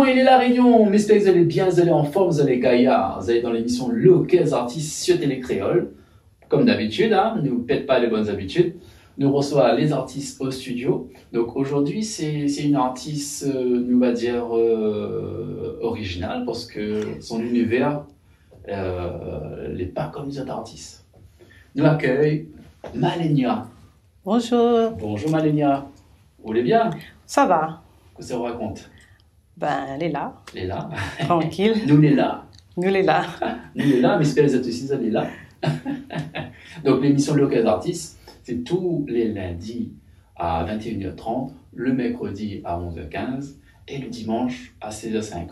comment il est la Réunion? J'espère que vous allez bien, vous allez en forme, vous allez gaillard. Vous allez dans l'émission Locaux Artistes sur Télé Créole. Comme d'habitude, hein, ne vous pète pas les bonnes habitudes. Nous recevons les artistes au studio. Donc aujourd'hui, c'est une artiste, nous va dire, originale parce que son univers n'est pas comme les autres artistes. Nous accueillons Malenia. Bonjour. Bonjour Malenia. Vous allez bien? Ça va? Qu'est-ce que ça vous raconte? Ben, elle est là. Elle est là. Tranquille. Nous, on est là. Nous, elle est là. Nous, on est là, mais j'espère que vous êtes aussi, vous allez là. Donc l'émission Locaux Artistes, c'est tous les lundis à 21h30, le mercredi à 11h15 et le dimanche à 16h50.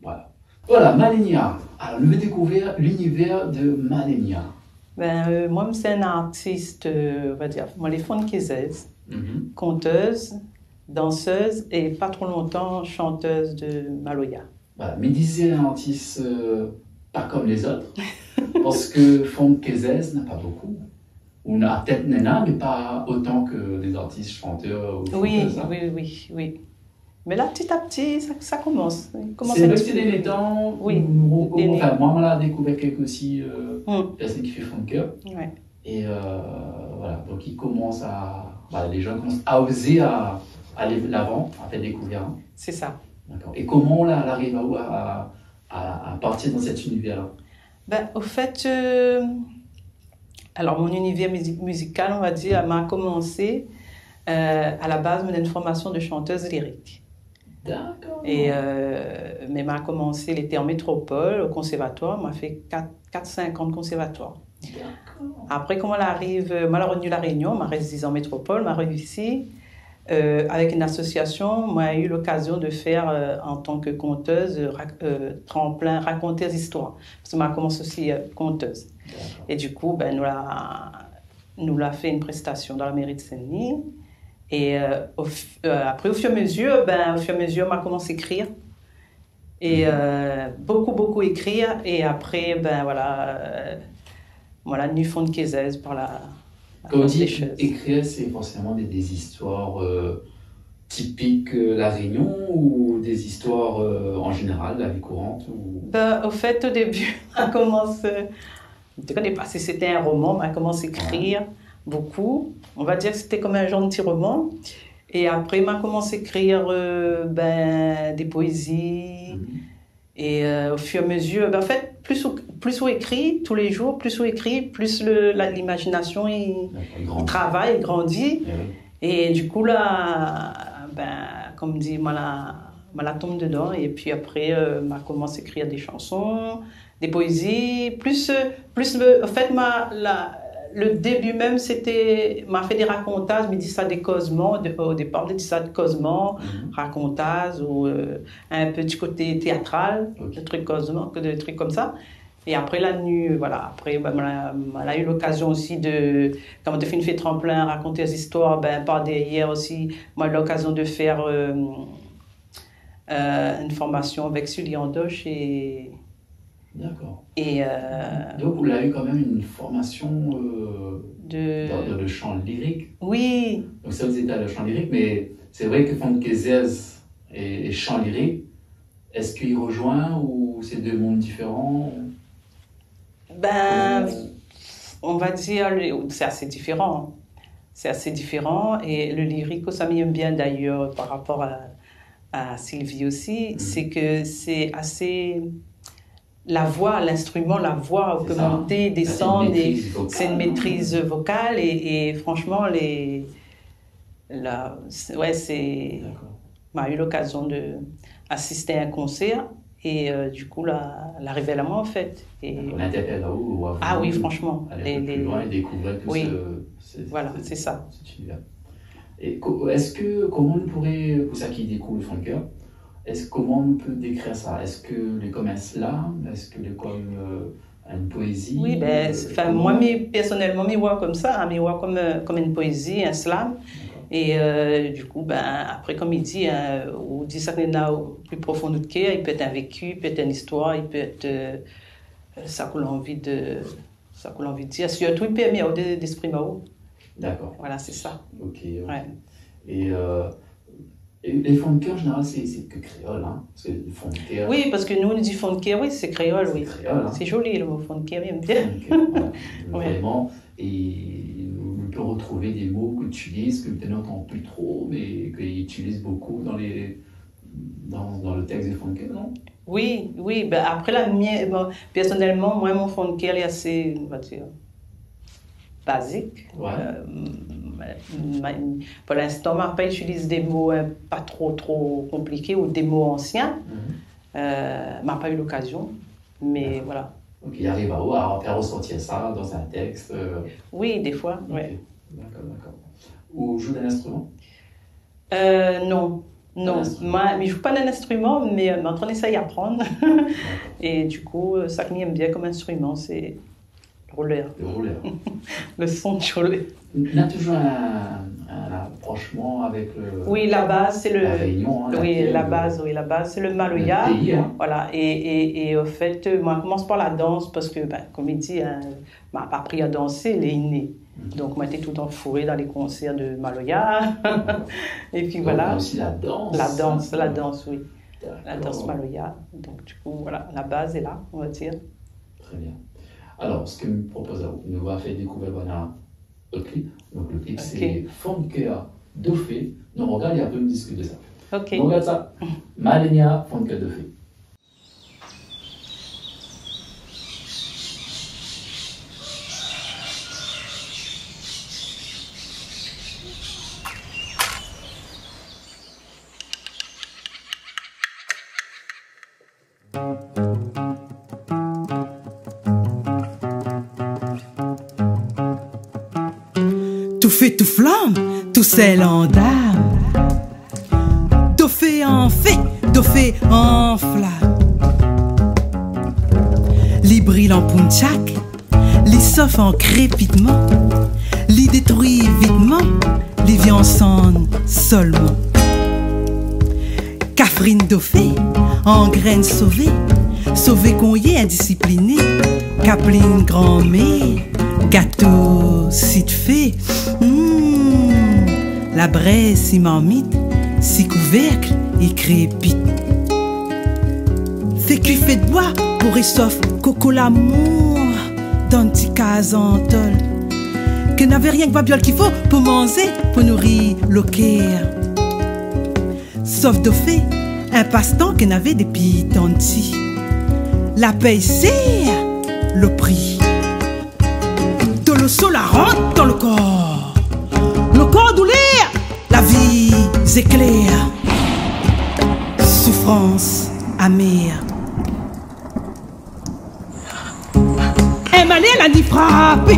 Voilà. Voilà, Malenia. Alors, nous allons découvrir l'univers de Malenia. Ben, moi, c'est un artiste, on va dire, moi, les funkaisaises, conteuse, danseuse et pas trop longtemps chanteuse de Maloya. Voilà, mais disait un artiste pas comme les autres, parce que funkaisaises n'a pas beaucoup. On a peut-être Nena, mais pas autant que les artistes chanteurs ou chanteuses. Oui. Mais là, petit à petit, ça commence. C'est vrai que c'est des temps. Oui. Enfin, moi, on a découvert quelques aussi personnes qui font funker. Ouais. Et voilà, donc ils commencent à. Voilà, les gens commencent à oser à aller de l'avant, à faire découvrir. C'est ça. D'accord. Et comment on arrive à partir dans cet univers-là? Ben, au fait, alors mon univers musical, on va dire, m'a commencé à la base d'une formation de chanteuse lyrique. D'accord. Et mais m'a commencé, elle était en métropole, au conservatoire, m'a fait 4-5 ans de conservatoire. D'accord. Après, comment elle arrive, moi, elle a revenu la Réunion, m'a resté 10 ans en métropole, m'a revenu ici. Avec une association, moi, j'ai eu l'occasion de faire en tant que conteuse, tremplin, raconter des histoires. Parce que moi, commence aussi conteuse. Et du coup, ben, nous l'a fait une prestation dans la mairie de Saint-Denis. Et après, au fur et à mesure, m'a commencé à écrire. Et beaucoup écrire. Et après, ben voilà, nu fond de Kézès par la. Quand on dit écrire, c'est forcément des histoires typiques de la Réunion ou des histoires en général, la vie courante Ben, au fait, au début, on commence. Je ne connais pas si c'était un roman, mais on commence à écrire beaucoup. On va dire que c'était comme un genre de petit roman. Et après, on commence à écrire des poésies. Et au fur et à mesure, en fait, plus on écrit tous les jours, plus on écrit, plus l'imagination il travaille, il grandit. Et du coup, là, comme dit, moi, la tombe dedans. Et puis après, on commence à écrire des chansons, des poésies. En fait, le début même, c'était, m'a fait des racontages, mais dit ça des causements, au départ, on dit ça des causements, racontages, ou un petit côté théâtral, des trucs causements, des trucs comme ça. Et après la nuit, voilà, après, on a eu l'occasion aussi de, quand on a fait une fête tremplin, raconter des histoires, par derrière aussi, moi, j'ai eu l'occasion de faire une formation avec Sully Andoche et. D'accord. Et donc, vous avez eu quand même une formation dans le chant lyrique. Oui. Donc, ça, vous étiez à le chant lyrique, mais c'est vrai que funkaisaises et chant lyrique, est-ce qu'il rejoint ou c'est deux mondes différents? On va dire, c'est assez différent. C'est assez différent. Et le lyrique, ça m'aime bien d'ailleurs par rapport à Sylvie aussi, c'est que c'est assez. La voix, l'instrument, la voix, on peut monter, descendre, c'est une maîtrise vocale et franchement, c'est. On a eu l'occasion d'assister à un concert et du coup, la révélation en fait. On interpelle là où oui, franchement. Aller un peu plus loin et découvrir tout voilà, c'est ça. Cet univers. Et comment on pourrait, pour ça qui découvre le funker, comment on peut décrire ça? Est-ce que c'est comme un slam? Est-ce que c'est comme une poésie? Oui, moi, personnellement, je vois comme ça, je vois comme une poésie, un slam. Et du coup, après, comme il dit, on dit ça au plus profond de cœur, il peut être un vécu, il peut être une histoire, il peut être ça qu'on a envie de dire. Surtout, il permet d'exprimer. D'accord. Voilà, c'est ça. Ok. Ouais. Et Et les fonds de cœur, en général, c'est que créole, hein. C'est le fond de cœur. Oui, parce que nous, on dit fond de cœur, oui, c'est créole, oui. Créole, hein. C'est joli le mot fond de cœur, j'aime bien. Voilà. Ouais. Vraiment. Et on peut retrouver des mots que tu utilises, que tu n'entends plus trop, mais que tu utilises beaucoup dans le texte des fonds de cœur, non? Oui, oui. Ben après, la mienne, bon, personnellement, moi, mon fond de cœur est assez, on va dire, basique. Ouais. Pour l'instant, ma pas utilise des mots pas trop compliqués ou des mots anciens. M'a pas eu l'occasion, mais voilà. Donc il arrive à faire ressortir ça dans un texte. Oui, des fois. Okay. Ouais. D'accord, d'accord. Ou joue d'un instrument? Non. Non, moi, je ne joue pas d'un instrument, mais je suis en train d'essayer d'apprendre. Et du coup, ça que j'aime bien comme instrument, c'est le roller. Le roller. Le son du roller. Il y a toujours un rapprochement avec le... Oui, la base, c'est le... La Réunion, hein, oui, la base, c'est le Maloya. Le pays, hein. Voilà, et au fait, moi, je commence par la danse parce que, comme il dit, hein, je n'ai pas appris à danser, il est inné. Donc, moi, j'étais tout le temps fourrée dans les concerts de Maloya. Et puis, voilà. Il y a aussi la danse. La danse, oui. La danse Maloya. Donc, du coup, voilà, la base est là, on va dire. Très bien. Alors, ce que je me propose, nous va faire découvrir le clip. Donc, le clip, c'est Fond de cœur Dofé. Nous regarde et un peu me discute de ça. Ok. On regarde ça. Malenia, Fond de cœur Dofé. Tout fait, tout flamme, tout c'est en dame. Dofé en fait, Dofé en flamme. Li brille en punchak, li sauf en crépitement, li détruit vitement, li vient sonne seulement. Catherine Dofé, en graine sauvée, sauvée qu'on y est indiscipliné, Capeline grand-mère, gâteau si te fait, la braise si marmite, si couvercle et crépite. Fait cuit fait de bois pour essoff coco l'amour dans petit casantol. Que n'avait rien que babiole qu'il faut pour manger, pour nourrir le cœur. Sauf de fait, un passe-temps que n'avait des pitantis. La paye c'est le prix. De le sol la rentre dans le corps. Le corps douleur, la vie éclaire. Souffrance amère. Un malin l'a dit frappé.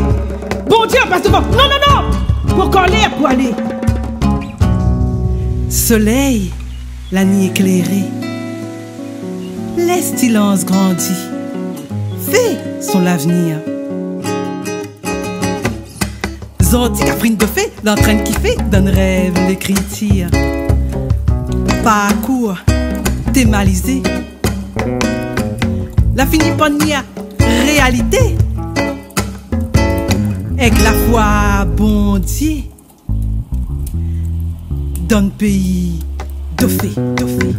Bon Dieu, passe devant. Non, non, non. Pour colère, pour aller. Soleil, la nuit éclairée. Les silences grandit. Fait son l'avenir. Zorti, Catherine de fait, l'entraîne qui fait, donne rêve l'écriture. Parcours, thémalisé. La finie pania, réalité. Avec la foi bondier. Donne pays de fait, de fait.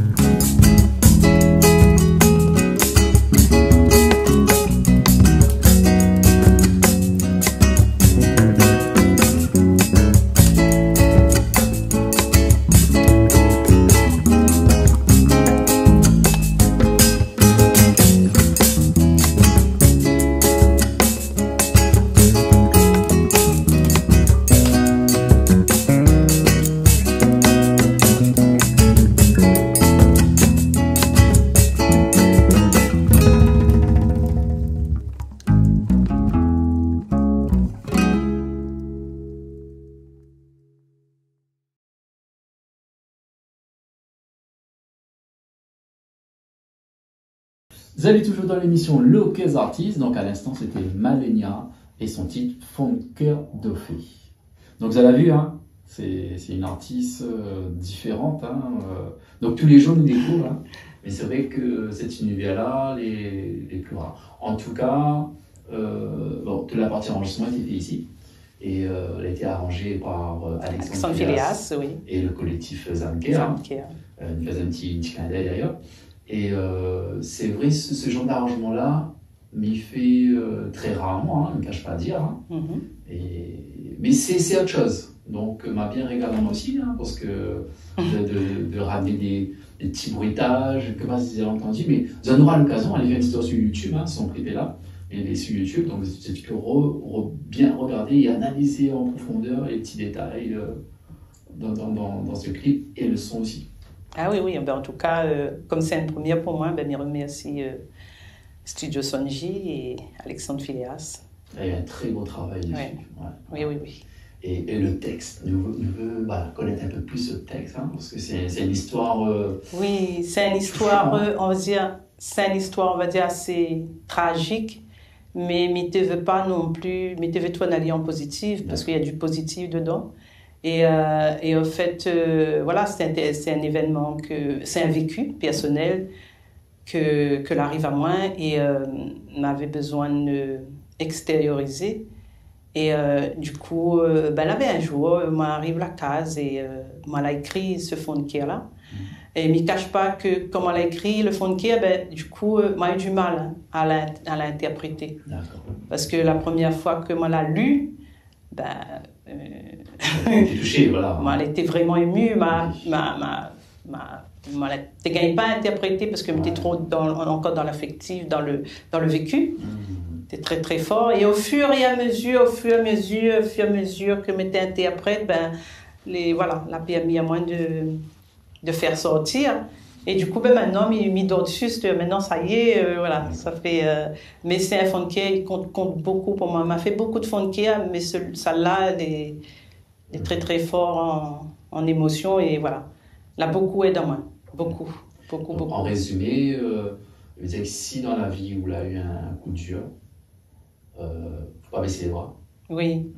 Vous allez toujours dans l'émission Loquez Artistes, donc à l'instant c'était Malenia et son titre Fond de cœur Dofé. Donc vous avez vu, hein, c'est une artiste différente, hein, donc tous les jours nous découvrent, hein, mais c'est vrai que cet univers-là, les plus rares. En tout cas, bon, toute la partie enregistrement était fait ici, Et elle a été arrangée par Alexandre Phileas, oui. Et le collectif Zamkea. Nous faisons un petit clin d'œil d'ailleurs. Et c'est vrai, ce genre d'arrangement-là m'y fait très rarement, ne me cache pas à dire. Hein. Mais c'est autre chose. Donc, m'a bien régalé moi aussi, hein, parce que de ramener des petits bruitages, que pas si vous avez entendu, mais vous en aurez l'occasion, allez faire une histoire sur YouTube, hein, son clip est là, il est sur YouTube, donc tu peux bien regarder et analyser en profondeur les petits détails dans ce clip et le son aussi. Ah oui, oui, ben, en tout cas, comme c'est une première pour moi, ben, je remercie Studio Sonji et Alexandre Phileas. Il y a un très beau travail dessus. Ouais. Oui. Et le texte, nous veut connaître un peu plus ce texte, hein, parce que c'est une histoire... Oui, c'est une histoire, on va dire, assez tragique, mais je ne veux pas non plus, mais je veux tout analyser en positif, parce qu'il y a du positif dedans. Et en fait, voilà, c'est un événement, c'est un vécu personnel que l'arrive à moi et m'avait besoin d'extérioriser. Et du coup, là, un jour, m'arrive la case et moi, elle a écrit ce fond de cœur là. Et je ne me cache pas que, comme elle a écrit le fond de cœur, du coup, moi, j'ai eu du mal à l'interpréter. Parce que la première fois que moi, l'ai lu, elle était touchée, voilà. Moi, elle était vraiment émue. Je ne gagne pas à interpréter parce que j'étais trop encore dans l'affectif, dans le vécu. C'était très très fort. Et au fur et à mesure que je m'interprète, la permis à moi de faire sortir. Et du coup, maintenant, il mis d'autres juste. Maintenant, ça y est, voilà, ça fait. Mais c'est un fond de cœur, il compte beaucoup pour moi. Il m'a fait beaucoup de fond de cœur, mais ça-là est très très fort en émotion et voilà. Là, beaucoup est dans moi. Beaucoup. En résumé, je veux dire que si dans la vie où il a eu un coup dur, il ne faut pas baisser les bras. Oui.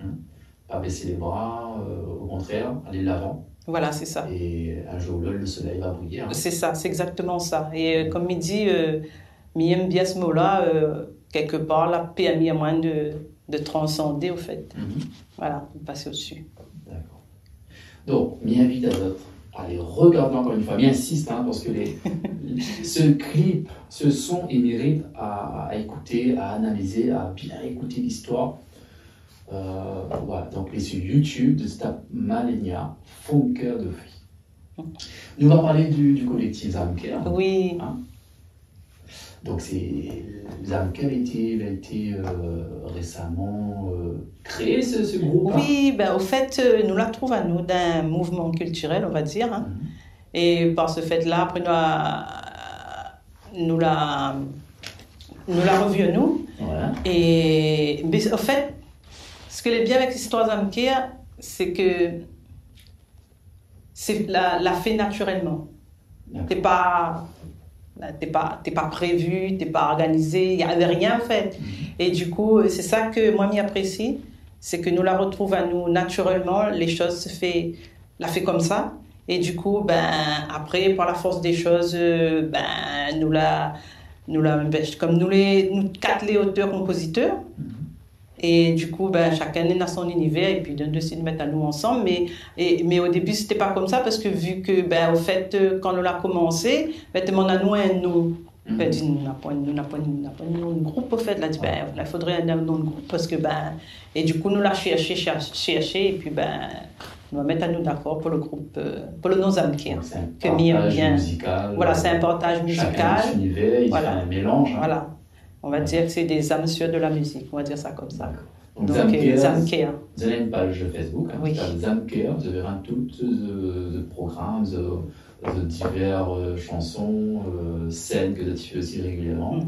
Pas baisser les bras, au contraire, aller de l'avant. Voilà, c'est ça. Et un jour le soleil va briller. Hein. C'est ça, c'est exactement ça. Et comme il dit, j'aime bien ce mot-là, quelque part, la permis à moi de transcender, au fait. Voilà, de passer au-dessus. D'accord. Donc, m'invite à d'autres. Allez, regardez encore une fois, bien insiste, hein, parce que ce clip, ce son, il mérite à écouter, à analyser, à bien écouter l'histoire. Voilà, donc les sur YouTube de Stap Malenia, Fond Cœur de Vie. Nous allons parler du collectif Zamkea. Oui. Hein? Donc Zamkea a été récemment créé ce groupe. Oui, au fait, nous la trouvons à nous d'un mouvement culturel, on va dire. Hein. Et par ce fait-là, après nous la revu nous. Voilà. Mais en fait, ce que est bien avec l'histoire Zamkea, c'est que c'est la fait naturellement. T'es pas prévu, t'es pas organisé, il n'y avait rien fait. Et du coup, c'est ça que moi m'apprécie, c'est que nous la retrouvons à nous naturellement, les choses se fait comme ça. Et du coup, après, par la force des choses, nous comme nous quatre les auteurs-compositeurs. Et du coup, chacun est dans son univers et puis on décide de mettre à nous ensemble. Mais au début, c'était pas comme ça parce que vu que, au fait, quand on a commencé, on a nous un nom. On a dit, nous n'a pas un nom de groupe, au fait. Là, dit, il faudrait un nom de groupe parce que, et du coup, nous l'a cherché et puis, on va mettre à nous d'accord pour le groupe, pour le nom Zamkea. C'est un partage musical. Voilà, c'est un partage musical. Chacun son univers, il fait un mélange. Hein. Voilà. On va dire que c'est des âmes sœurs de la musique, on va dire ça comme ça. Donc Zamkea, vous avez une page Facebook, hein, oui. Zamkea, vous verrez tout de programmes, de diverses chansons, scènes que vous diffusez aussi régulièrement.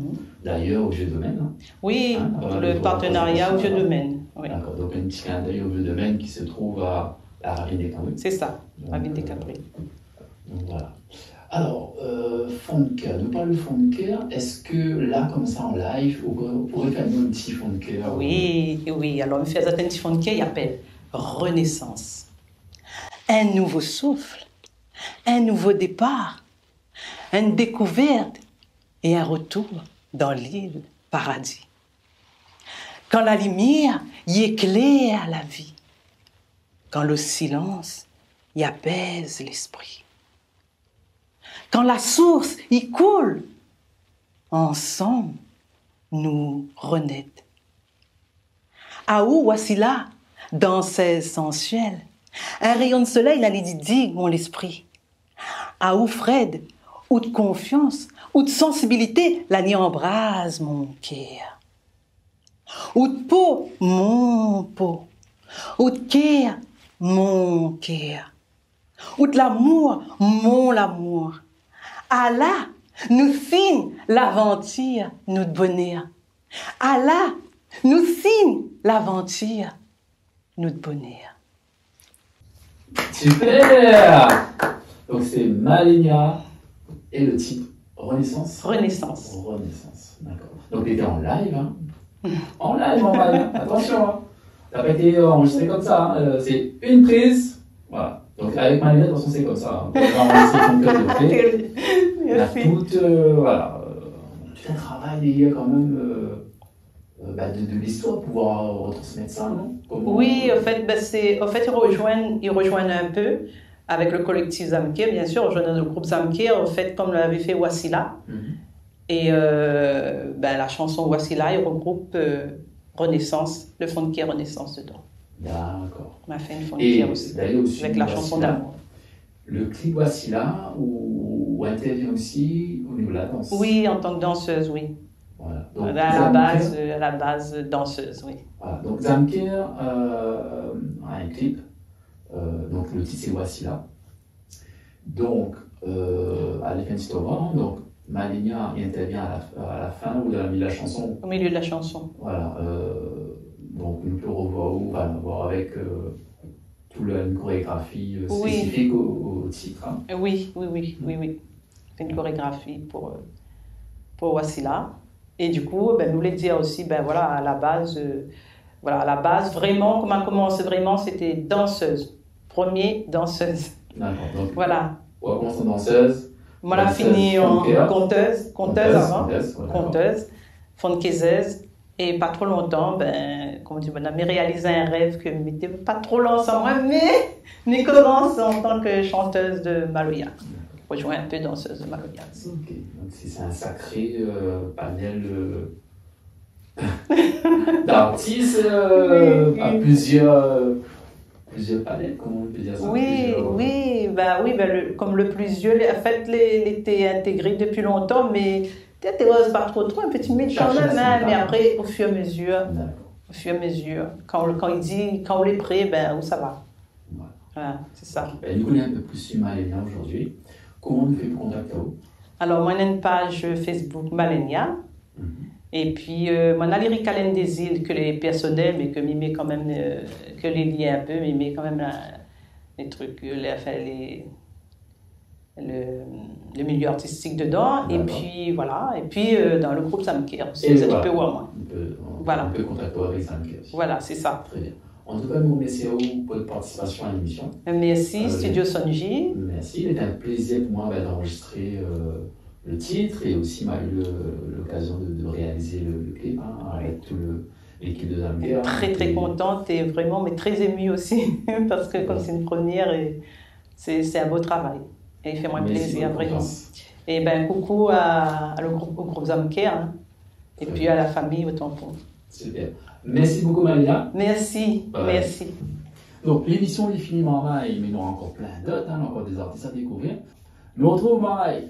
D'ailleurs, au Vieux Domaine. Hein. Oui, le partenariat au Vieux Domaine. Oui. D'accord, donc un petit clin d'œil au Vieux Domaine qui se trouve à Ravine des Cabris. C'est ça, Ravine des Cabris. Donc voilà. Alors, fond de cœur, nous parlons de fond de cœur. Est-ce que là, comme ça en live, on pourrait faire un petit fond de cœur? Oui. Alors, on fait un petit fond de cœur, il appelle Renaissance. Un nouveau souffle, un nouveau départ, une découverte et un retour dans l'île paradis. Quand la lumière y éclaire la vie. Quand le silence y apaise l'esprit. Quand la source y coule, ensemble, nous renaître. Aou Wassila, danseuse sensuelle, un rayon de soleil la digue mon esprit. Aou Fred, ou de confiance, ou de sensibilité, la n'y embrase mon cœur. Ou de peau, mon peau. Ou de cœur, mon cœur. Ou de l'amour, mon amour. Allah, nous signe l'aventure, nous de bonheur. Allah, nous signe l'aventure, nous de bonheur. Super! Donc c'est Malenia et le titre Renaissance. Renaissance. Renaissance, d'accord. Donc tu étais en live, hein? En live, attention, hein. T'as pas été enregistré comme ça, hein. C'est une prise, voilà. Donc avec Malenia, de toute façon c'est comme ça. Hein. On va enregistrer ton code de fait. Il y a tout, voilà, tout un travail lié quand même de l'histoire pour pouvoir retransmettre ça, non? Comment... Oui, en fait, ils rejoignent un peu avec le collectif Zamkir, bien sûr, rejoignent le groupe Zamkir, en fait, comme l'avait fait Wassila. Et la chanson Wassila, il regroupe Renaissance, le fond de Kier Renaissance dedans. D'accord. On a fait une fond de Kier aussi, avec la chanson d'amour. Le clip Wassila, où intervient aussi au niveau de la danse. Oui, en tant que danseuse, oui. Voilà. Donc, à la base, danseuse, oui. Voilà. Donc Zamkir a un clip, donc le titre c'est Wassila. Donc, à la fin du novembre, donc Malenia intervient à la fin ou dans la milieu de la chanson. Au milieu de la chanson. Voilà. Donc nous le revoit où, on va le voir avec une chorégraphie spécifique au titre. Hein. Oui. C'est une chorégraphie pour Wassila. Et du coup, nous voulons dire aussi, à la base, vraiment, comment commencer vraiment, c'était danseuse. Premier, danseuse. D'accord. Donc, voilà. On commence en danseuse. On a fini en conteuse avant, conteuse, fonquaiseuse. Et pas trop longtemps, comme on a réalisé un rêve que n'était pas trop long sans moi, mais commence en tant que chanteuse de Maloya. Rejoins un peu danseuse de Maloya. Ok, donc c'est un sacré panel d'artistes à plusieurs panels, comment on peut dire ça? Comme le plus vieux, en fait, il était intégré depuis longtemps, mais peut-être pas trop, un petit peu quand même, hein, mais après, au fur et à mesure, quand on est prêt, où ça va. Voilà, c'est ça. Nous connaissons un peu plus sur Malenia aujourd'hui. Comment on fait pour contacter vous? Alors, moi, j'ai une page Facebook Malenia. Et puis, moi, j'ai les Ricalen des îles que les personnels, mais que m'y met quand même, que les liens un peu, m'y met quand même les trucs, le milieu artistique dedans. Et puis, voilà. Et puis, dans le groupe Zamkir aussi, c'est un peu moi. On peut contacter avec Zamkir. Voilà, c'est ça. Très bien. En tout cas, nous remercions pour votre participation à l'émission. Merci, Studio Sonji. Merci, il était un plaisir pour moi d'enregistrer le titre et aussi eu l'occasion de réaliser le clip avec tout l'équipe de Zamkir. Très contente et vraiment, mais très émue aussi, parce que comme c'est une première, c'est un beau travail. Et il fait moins plaisir, vraiment. Et coucou au groupe Zamkir, hein, et puis à la famille au tampon. Super. Merci beaucoup, Malenia. Merci. Donc, l'émission est finie, Marie, mais il y en aura encore plein d'autres, encore des artistes à découvrir. Nous retrouvons Marie